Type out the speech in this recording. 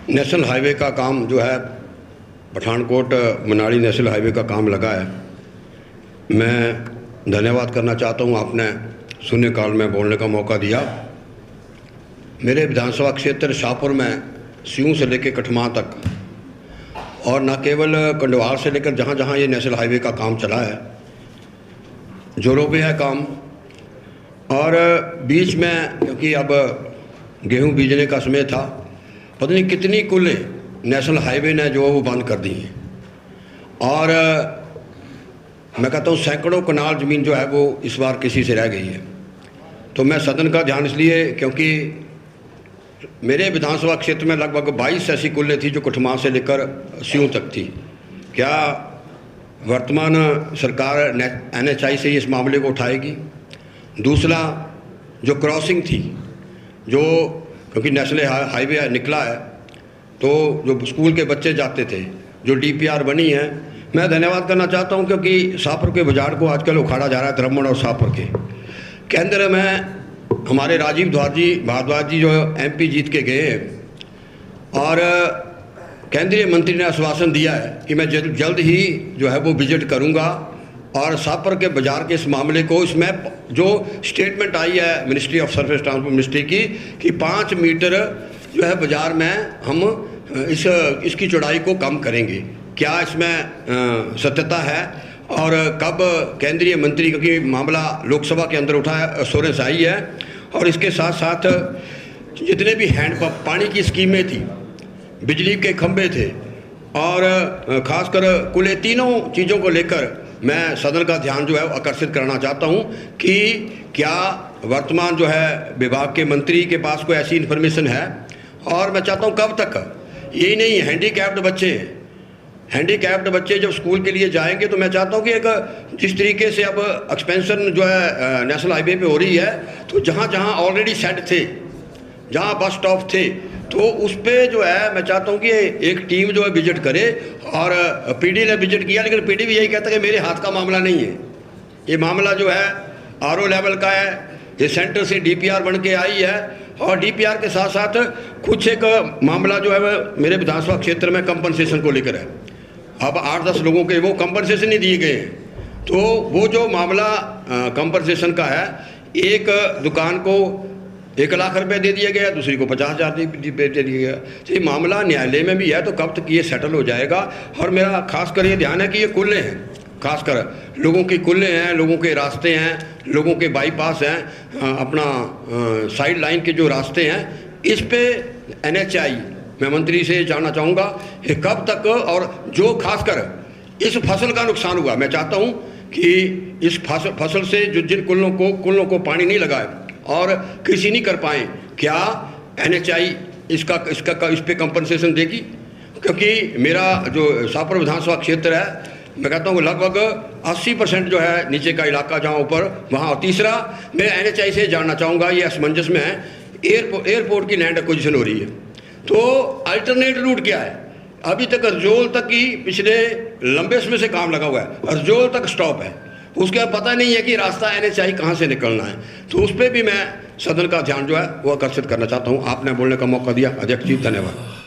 National highway का काम जो है पठानकोट मनाली नेशनल हाईवे का काम लगा है। मैं धन्यवाद करना चाहता हूँ, आपने शून्यकाल में बोलने का मौका दिया। मेरे विधानसभा क्षेत्र शाहपुर में सियूं से लेकर कठमा तक और न केवल कंडवाल से लेकर जहाँ जहाँ ये नेशनल हाईवे का काम चला है, जोरों पे है काम। और बीच में क्योंकि अब गेहूं बीजने का समय था, पता नहीं कितनी कुलें नेशनल हाईवे ने जो वो बंद कर दी हैं। और मैं कहता हूँ सैकड़ों कनाल ज़मीन जो है वो इस बार किसी से रह गई है। तो मैं सदन का ध्यान इसलिए, क्योंकि मेरे विधानसभा क्षेत्र में लगभग 22 ऐसी कुलें थी जो कठमा से लेकर सियूं तक थी। क्या वर्तमान सरकार NHI से इस मामले को उठाएगी? दूसरा, जो क्रॉसिंग थी, जो क्योंकि नेशनल हाईवे निकला है तो जो स्कूल के बच्चे जाते थे, जो DPR बनी है, मैं धन्यवाद करना चाहता हूं क्योंकि शाहपुर के बाजार को आजकल उखाड़ा जा रहा है। द्रमण और शाहपुर के केंद्र में हमारे राजीव भारद्वाज जी जो MP जीत के गए और केंद्रीय मंत्री ने आश्वासन दिया है कि मैं जल्द ही जो है वो विजिट करूंगा और शाहपुर के बाजार के इस मामले को, इसमें जो स्टेटमेंट आई है ministry of surface transport ministry की कि 5 मीटर जो है बाजार में हम इसकी चौड़ाई को कम करेंगे, क्या इसमें सत्यता है? और कब केंद्रीय मंत्री, क्योंकि मामला लोकसभा के अंदर उठा है, एश्योरेंस आई है। और इसके साथ साथ जितने भी हैंडपंप, पानी की स्कीमें थी, बिजली के खंभे थे और ख़ासकर कुल तीनों चीज़ों को लेकर मैं सदन का ध्यान जो है आकर्षित करना चाहता हूं कि क्या वर्तमान जो है विभाग के मंत्री के पास कोई ऐसी इन्फॉर्मेशन है? और मैं चाहता हूं कब तक, यही नहीं, हैंडीकैप्ड बच्चे जब स्कूल के लिए जाएंगे तो मैं चाहता हूं कि एक जिस तरीके से अब एक्सपेंशन जो है नेशनल हाईवे पे हो रही है, तो जहां जहां ऑलरेडी सेट थे, जहां बस स्टॉप थे, तो उस पर जो है मैं चाहता हूँ कि एक टीम जो है विजिट करे। और PD ने विजिट किया, लेकिन PD भी यही कहता है कि मेरे हाथ का मामला नहीं है, ये मामला जो है RO लेवल का है, ये सेंटर से DPR बन के आई है। और DPR के साथ साथ कुछ एक मामला जो है मेरे विधानसभा क्षेत्र में कंपनसेशन को लेकर है। अब 8-10 लोगों के वो कंपनसेशन नहीं दिए गए हैं, तो वो जो मामला कंपनसेशन का है, एक दुकान को 1 लाख रुपए दे दिया गया, दूसरी को 50,000 दे दिया गया। तो ये मामला न्यायालय में भी है, तो कब तक ये सेटल हो जाएगा? और मेरा खासकर ये ध्यान है कि ये कुल्ले हैं, खासकर लोगों की कुल्ले हैं, लोगों के रास्ते हैं, लोगों के बाईपास हैं, अपना साइड लाइन के जो रास्ते हैं, इस पे NHI मैं मंत्री से जानना चाहूँगा कि कब तक, और जो खासकर इस फसल का नुकसान हुआ, मैं चाहता हूँ कि इस फसल से जो जिन कुल्लों को पानी नहीं लगा है और कृषि नहीं कर पाए, क्या NHI इस पे कंपनसेशन देगी? क्योंकि मेरा जो शाहपुर विधानसभा क्षेत्र है, मैं कहता हूँ लगभग 80% जो है नीचे का इलाका जहाँ ऊपर वहाँ। और तीसरा, मैं NHI से जानना चाहूँगा, ये असमंजस में है, एयरपोर्ट की लैंड एक्विजिशन हो रही है, तो अल्टरनेट रूट क्या है? अभी तक अर्जोल तक ही पिछले लंबे समय से काम लगा हुआ है, अर्जोल तक स्टॉप है, उसका पता नहीं है कि रास्ता NHI कहाँ से निकलना है। तो उस पर भी मैं सदन का ध्यान जो है वो आकर्षित करना चाहता हूँ। आपने बोलने का मौका दिया, अध्यक्ष जी, धन्यवाद।